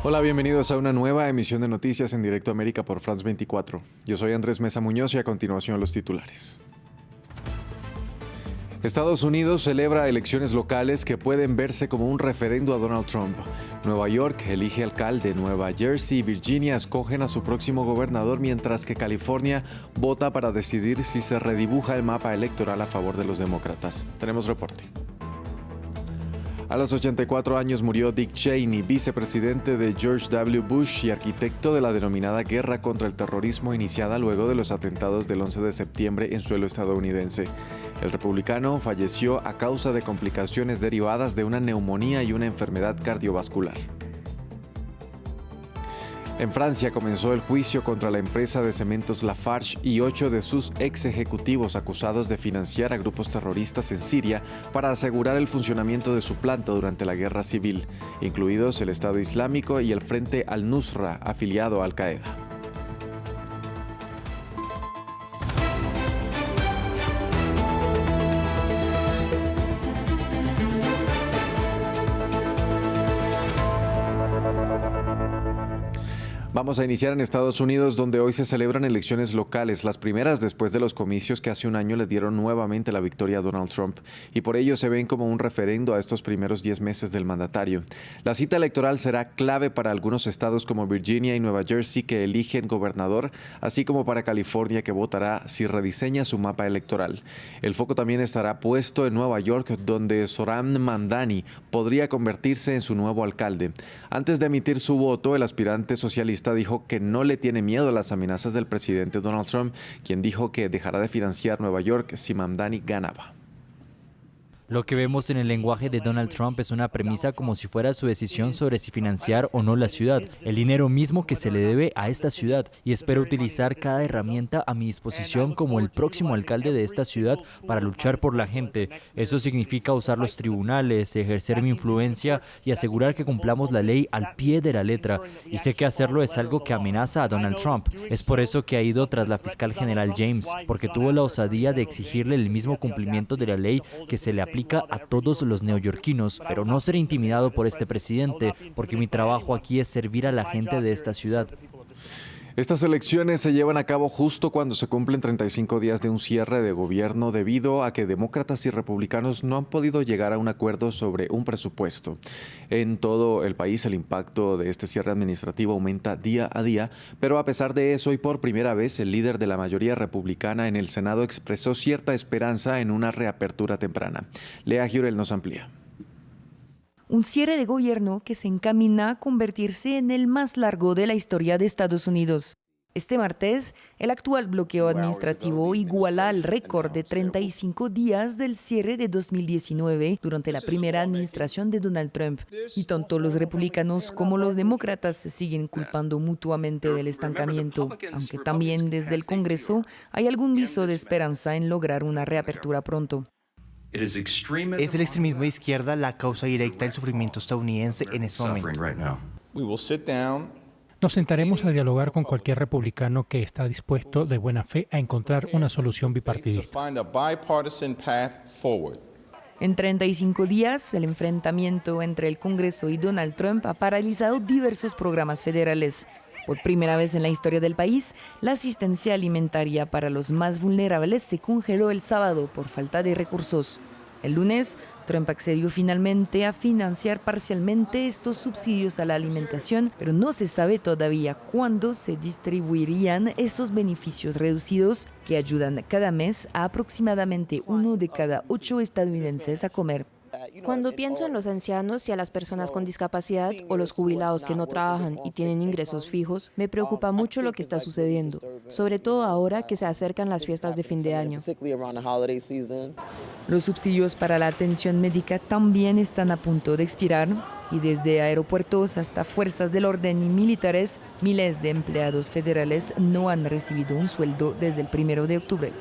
Hola, bienvenidos a una nueva emisión de Noticias en Directo América por France 24. Yo soy Andrés Mesa Muñoz y a continuación los titulares. Estados Unidos celebra elecciones locales que pueden verse como un referendo a Donald Trump. Nueva York elige alcalde, Nueva Jersey y Virginia escogen a su próximo gobernador, mientras que California vota para decidir si se redibuja el mapa electoral a favor de los demócratas. Tenemos reporte. A los 84 años murió Dick Cheney, vicepresidente de George W. Bush y arquitecto de la denominada guerra contra el terrorismo iniciada luego de los atentados del 11 de septiembre en suelo estadounidense. El republicano falleció a causa de complicaciones derivadas de una neumonía y una enfermedad cardiovascular. En Francia comenzó el juicio contra la empresa de cementos Lafarge y 8 de sus ex ejecutivos acusados de financiar a grupos terroristas en Siria para asegurar el funcionamiento de su planta durante la guerra civil, incluidos el Estado Islámico y el Frente al-Nusra, afiliado a Al-Qaeda. Vamos a iniciar en Estados Unidos, donde hoy se celebran elecciones locales, las primeras después de los comicios que hace un año le dieron nuevamente la victoria a Donald Trump, y por ello se ven como un referendo a estos primeros 10 meses del mandatario. La cita electoral será clave para algunos estados como Virginia y Nueva Jersey, que eligen gobernador, así como para California, que votará si rediseña su mapa electoral. El foco también estará puesto en Nueva York, donde Zohran Mamdani podría convertirse en su nuevo alcalde. Antes de emitir su voto, el aspirante socialista dijo que no le tiene miedo a las amenazas del presidente Donald Trump, quien dijo que dejará de financiar Nueva York si Mamdani ganaba. Lo que vemos en el lenguaje de Donald Trump es una premisa como si fuera su decisión sobre si financiar o no la ciudad, el dinero mismo que se le debe a esta ciudad, y espero utilizar cada herramienta a mi disposición como el próximo alcalde de esta ciudad para luchar por la gente. Eso significa usar los tribunales, ejercer mi influencia y asegurar que cumplamos la ley al pie de la letra. Y sé que hacerlo es algo que amenaza a Donald Trump. Es por eso que ha ido tras la fiscal general James, porque tuvo la osadía de exigirle el mismo cumplimiento de la ley que se le aplica a todos los neoyorquinos, pero no seré intimidado por este presidente, porque mi trabajo aquí es servir a la gente de esta ciudad. Estas elecciones se llevan a cabo justo cuando se cumplen 35 días de un cierre de gobierno debido a que demócratas y republicanos no han podido llegar a un acuerdo sobre un presupuesto. En todo el país el impacto de este cierre administrativo aumenta día a día, pero a pesar de eso y por primera vez el líder de la mayoría republicana en el Senado expresó cierta esperanza en una reapertura temprana. Lea Giurel nos amplía. Un cierre de gobierno que se encamina a convertirse en el más largo de la historia de Estados Unidos. Este martes, el actual bloqueo administrativo iguala el récord de 35 días del cierre de 2019 durante la primera administración de Donald Trump. Y tanto los republicanos como los demócratas se siguen culpando mutuamente del estancamiento, aunque también desde el Congreso hay algún viso de esperanza en lograr una reapertura pronto. Es el extremismo de izquierda la causa directa del sufrimiento estadounidense en este momento. Nos sentaremos a dialogar con cualquier republicano que está dispuesto de buena fe a encontrar una solución bipartidista. En 35 días, el enfrentamiento entre el Congreso y Donald Trump ha paralizado diversos programas federales. Por primera vez en la historia del país, la asistencia alimentaria para los más vulnerables se congeló el sábado por falta de recursos. El lunes, Trump accedió finalmente a financiar parcialmente estos subsidios a la alimentación, pero no se sabe todavía cuándo se distribuirían esos beneficios reducidos que ayudan cada mes a aproximadamente 1 de cada 8 estadounidenses a comer. Cuando pienso en los ancianos y a las personas con discapacidad o los jubilados que no trabajan y tienen ingresos fijos, me preocupa mucho lo que está sucediendo, sobre todo ahora que se acercan las fiestas de fin de año. Los subsidios para la atención médica también están a punto de expirar y desde aeropuertos hasta fuerzas del orden y militares, miles de empleados federales no han recibido un sueldo desde el 1 de octubre.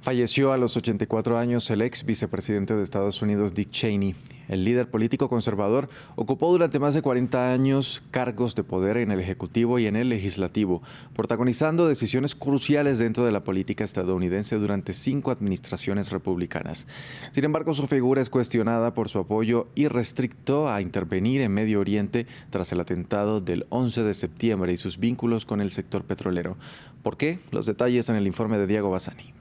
Falleció a los 84 años el ex vicepresidente de Estados Unidos, Dick Cheney. el líder político conservador, ocupó durante más de 40 años cargos de poder en el Ejecutivo y en el Legislativo, protagonizando decisiones cruciales dentro de la política estadounidense durante 5 administraciones republicanas. Sin embargo, su figura es cuestionada por su apoyo irrestricto a intervenir en Medio Oriente tras el atentado del 11 de septiembre y sus vínculos con el sector petrolero. ¿Por qué? Los detalles en el informe de Diego Bassani.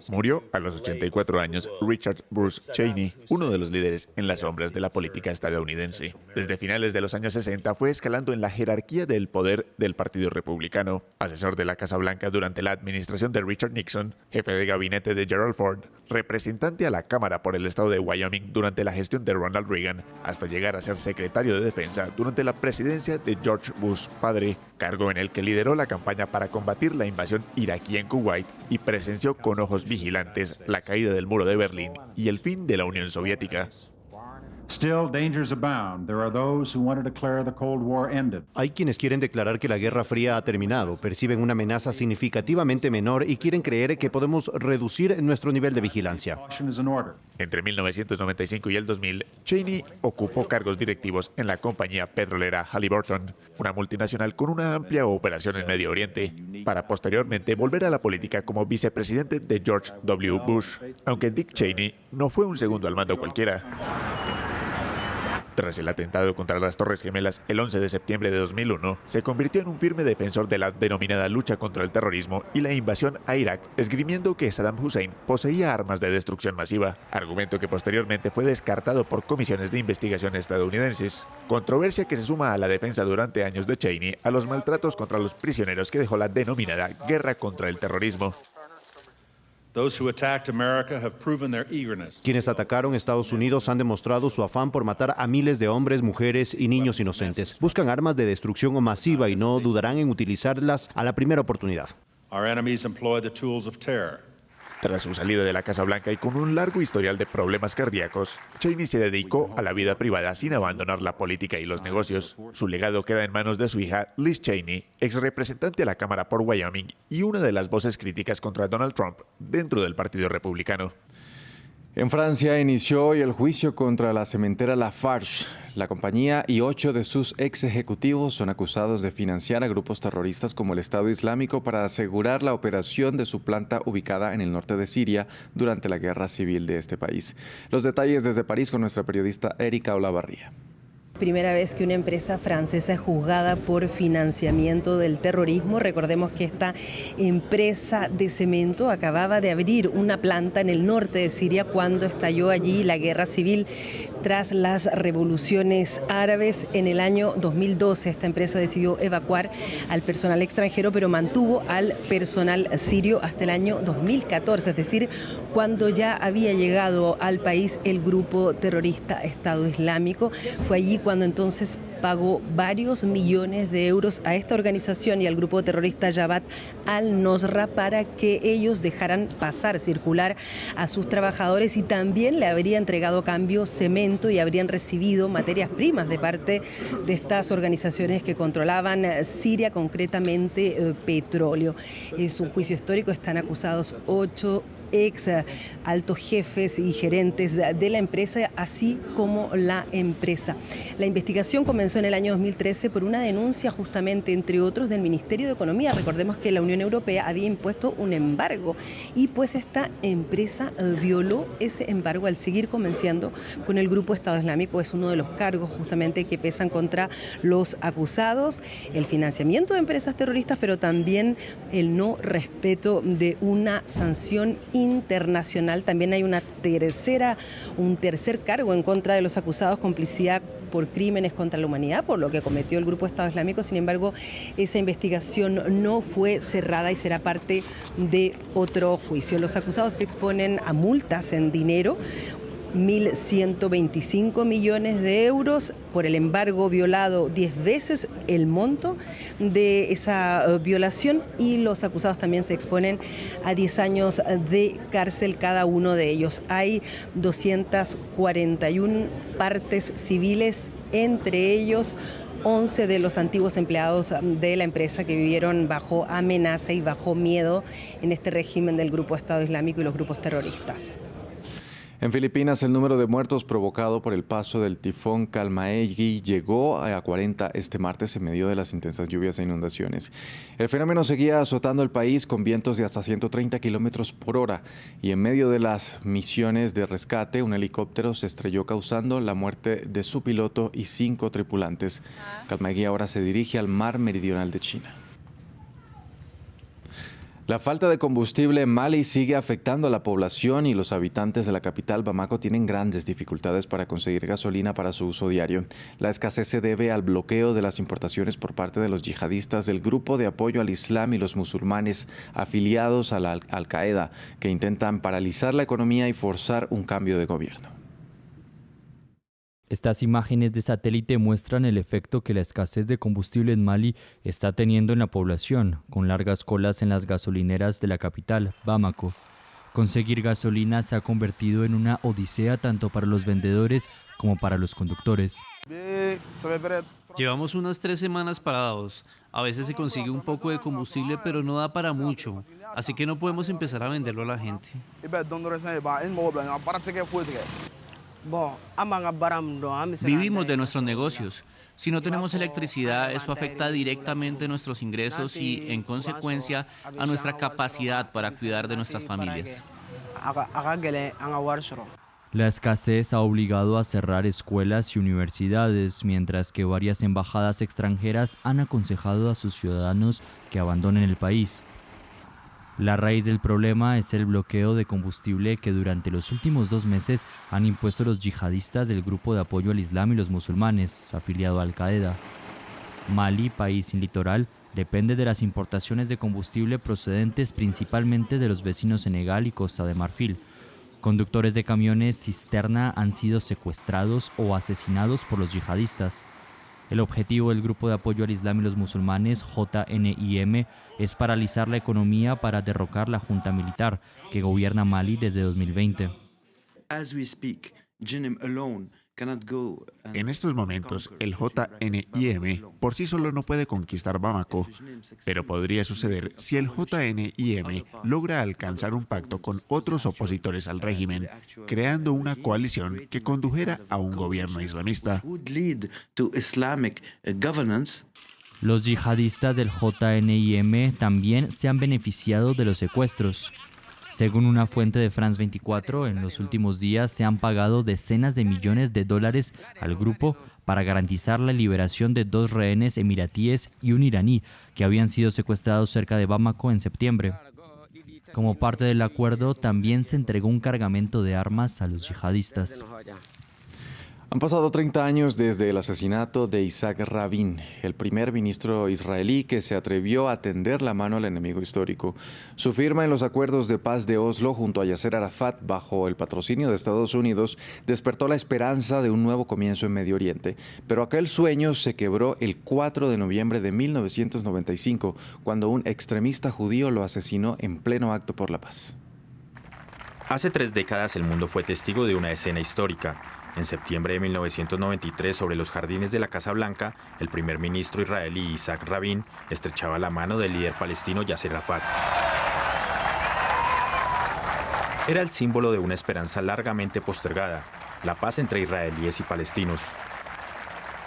Murió a los 84 años Richard Bruce Cheney, uno de los líderes en las sombras de la política estadounidense. Desde finales de los años 60 fue escalando en la jerarquía del poder del Partido Republicano, asesor de la Casa Blanca durante la administración de Richard Nixon, jefe de gabinete de Gerald Ford, representante a la Cámara por el estado de Wyoming durante la gestión de Ronald Reagan, hasta llegar a ser secretario de Defensa durante la presidencia de George Bush padre, cargo en el que lideró la campaña para combatir la invasión iraquí en Kuwait y presenció con ojos vigilantes la caída del muro de Berlín y el fin de la Unión Soviética. Hay quienes quieren declarar que la Guerra Fría ha terminado, perciben una amenaza significativamente menor y quieren creer que podemos reducir nuestro nivel de vigilancia. Entre 1995 y el 2000, Cheney ocupó cargos directivos en la compañía petrolera Halliburton, una multinacional con una amplia operación en Medio Oriente, para posteriormente volver a la política como vicepresidente de George W. Bush, aunque Dick Cheney no fue un segundo al mando cualquiera. Tras el atentado contra las Torres Gemelas el 11 de septiembre de 2001, se convirtió en un firme defensor de la denominada lucha contra el terrorismo y la invasión a Irak, esgrimiendo que Saddam Hussein poseía armas de destrucción masiva, argumento que posteriormente fue descartado por comisiones de investigación estadounidenses. Controversia que se suma a la defensa durante años de Cheney a los maltratos contra los prisioneros que dejó la denominada guerra contra el terrorismo. Quienes atacaron Estados Unidos han demostrado su afán por matar a miles de hombres, mujeres y niños inocentes. Buscan armas de destrucción masiva y no dudarán en utilizarlas a la primera oportunidad. Tras su salida de la Casa Blanca y con un largo historial de problemas cardíacos, Cheney se dedicó a la vida privada sin abandonar la política y los negocios. Su legado queda en manos de su hija, Liz Cheney, ex representante a la Cámara por Wyoming y una de las voces críticas contra Donald Trump dentro del Partido Republicano. En Francia inició hoy el juicio contra la cementera Lafarge. La compañía y 8 de sus ex ejecutivos son acusados de financiar a grupos terroristas como el Estado Islámico para asegurar la operación de su planta ubicada en el norte de Siria durante la guerra civil de este país. Los detalles desde París con nuestra periodista Erika Olavarría. Primera vez que una empresa francesa es juzgada por financiamiento del terrorismo. Recordemos que esta empresa de cemento acababa de abrir una planta en el norte de Siria cuando estalló allí la guerra civil tras las revoluciones árabes. En el año 2012 esta empresa decidió evacuar al personal extranjero, pero mantuvo al personal sirio hasta el año 2014, es decir, cuando ya había llegado al país el grupo terrorista Estado Islámico. Fue allí cuando entonces pagó varios millones de euros a esta organización y al grupo terrorista Jabhat al-Nusra para que ellos dejaran pasar, circular a sus trabajadores, y también le habría entregado a cambio cemento y habrían recibido materias primas de parte de estas organizaciones que controlaban Siria, concretamente petróleo. Es un juicio histórico, están acusados 8 ex altos jefes y gerentes de la empresa, así como la empresa. La investigación comenzó en el año 2013 por una denuncia justamente, entre otros, del Ministerio de Economía. Recordemos que la Unión Europea había impuesto un embargo y pues esta empresa violó ese embargo al seguir comerciando con el grupo Estado Islámico. Es uno de los cargos justamente que pesan contra los acusados: el financiamiento de empresas terroristas, pero también el no respeto de una sanción internacional. También hay un tercer cargo en contra de los acusados: complicidad por crímenes contra la humanidad, por lo que cometió el grupo Estado Islámico. Sin embargo, esa investigación no fue cerrada y será parte de otro juicio. Los acusados se exponen a multas en dinero, 1.125 millones de euros por el embargo violado 10 veces el monto de esa violación, y los acusados también se exponen a 10 años de cárcel cada uno de ellos. Hay 241 partes civiles, entre ellos 11 de los antiguos empleados de la empresa que vivieron bajo amenaza y bajo miedo en este régimen del grupo Estado Islámico y los grupos terroristas. En Filipinas, el número de muertos provocado por el paso del tifón Kalmaegi llegó a 40 este martes en medio de las intensas lluvias e inundaciones. El fenómeno seguía azotando el país con vientos de hasta 130 kilómetros por hora y en medio de las misiones de rescate, un helicóptero se estrelló causando la muerte de su piloto y 5 tripulantes. Kalmaegi ahora se dirige al mar meridional de China. La falta de combustible en Mali sigue afectando a la población y los habitantes de la capital, Bamako, tienen grandes dificultades para conseguir gasolina para su uso diario. La escasez se debe al bloqueo de las importaciones por parte de los yihadistas del grupo de apoyo al Islam y los musulmanes afiliados a la Al-Qaeda, que intentan paralizar la economía y forzar un cambio de gobierno. Estas imágenes de satélite muestran el efecto que la escasez de combustible en Mali está teniendo en la población, con largas colas en las gasolineras de la capital, Bamako. Conseguir gasolina se ha convertido en una odisea tanto para los vendedores como para los conductores. Llevamos unas 3 semanas parados. A veces se consigue un poco de combustible, pero no da para mucho. Así que no podemos empezar a venderlo a la gente. Vivimos de nuestros negocios. Si no tenemos electricidad, eso afecta directamente nuestros ingresos y, en consecuencia, a nuestra capacidad para cuidar de nuestras familias. La escasez ha obligado a cerrar escuelas y universidades, mientras que varias embajadas extranjeras han aconsejado a sus ciudadanos que abandonen el país. La raíz del problema es el bloqueo de combustible que durante los últimos 2 meses han impuesto los yihadistas del grupo de apoyo al Islam y los musulmanes, afiliado a Al-Qaeda. Mali, país sin litoral, depende de las importaciones de combustible procedentes principalmente de los vecinos Senegal y Costa de Marfil. Conductores de camiones cisterna han sido secuestrados o asesinados por los yihadistas. El objetivo del grupo de apoyo al Islam y los musulmanes, JNIM, es paralizar la economía para derrocar la junta militar que gobierna Mali desde 2020. En estos momentos, el JNIM por sí solo no puede conquistar Bamako, pero podría suceder si el JNIM logra alcanzar un pacto con otros opositores al régimen, creando una coalición que condujera a un gobierno islamista. Los yihadistas del JNIM también se han beneficiado de los secuestros. Según una fuente de France 24, en los últimos días se han pagado decenas de millones de dólares al grupo para garantizar la liberación de 2 rehenes emiratíes y un iraní que habían sido secuestrados cerca de Bamako en septiembre. Como parte del acuerdo, también se entregó un cargamento de armas a los yihadistas. Han pasado 30 años desde el asesinato de Isaac Rabin, el primer ministro israelí que se atrevió a tender la mano al enemigo histórico. Su firma en los acuerdos de paz de Oslo junto a Yasser Arafat bajo el patrocinio de Estados Unidos despertó la esperanza de un nuevo comienzo en Medio Oriente. Pero aquel sueño se quebró el 4 de noviembre de 1995, cuando un extremista judío lo asesinó en pleno acto por la paz. Hace 3 décadas el mundo fue testigo de una escena histórica. En septiembre de 1993, sobre los jardines de la Casa Blanca, el primer ministro israelí Isaac Rabin estrechaba la mano del líder palestino Yasser Arafat. Era el símbolo de una esperanza largamente postergada, la paz entre israelíes y palestinos.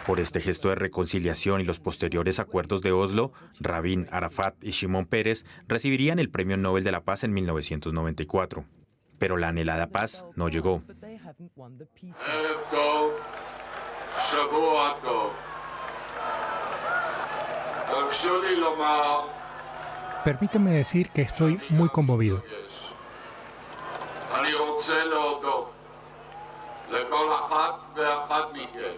Por este gesto de reconciliación y los posteriores acuerdos de Oslo, Rabin, Arafat y Shimon Peres recibirían el Premio Nobel de la Paz en 1994. Pero la anhelada paz no llegó. Permítame decir que estoy muy conmovido.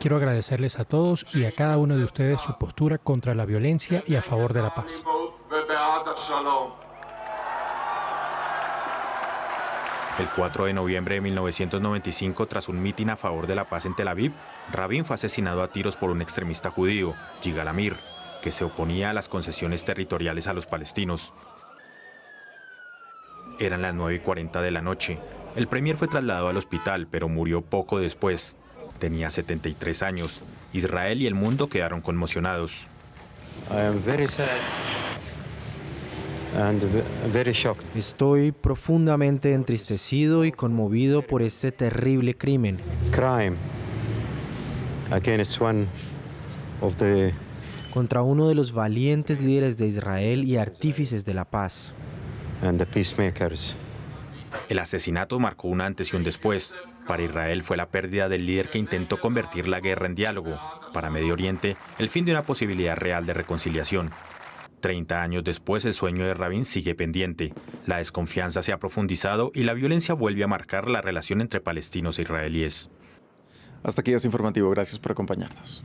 Quiero agradecerles a todos y a cada uno de ustedes su postura contra la violencia y a favor de la paz. El 4 de noviembre de 1995, tras un mitin a favor de la paz en Tel Aviv, Rabin fue asesinado a tiros por un extremista judío, Yigal Amir, que se oponía a las concesiones territoriales a los palestinos. Eran las 9:40 de la noche. El premier fue trasladado al hospital, pero murió poco después. Tenía 73 años. Israel y el mundo quedaron conmocionados. I am very sad. Estoy profundamente entristecido y conmovido por este terrible crimen. Contra uno de los valientes líderes de Israel y artífices de la paz. El asesinato marcó un antes y un después. Para Israel fue la pérdida del líder que intentó convertir la guerra en diálogo. Para Medio Oriente, el fin de una posibilidad real de reconciliación. 30 años después, el sueño de Rabin sigue pendiente. La desconfianza se ha profundizado y la violencia vuelve a marcar la relación entre palestinos e israelíes. Hasta aquí es informativo. Gracias por acompañarnos.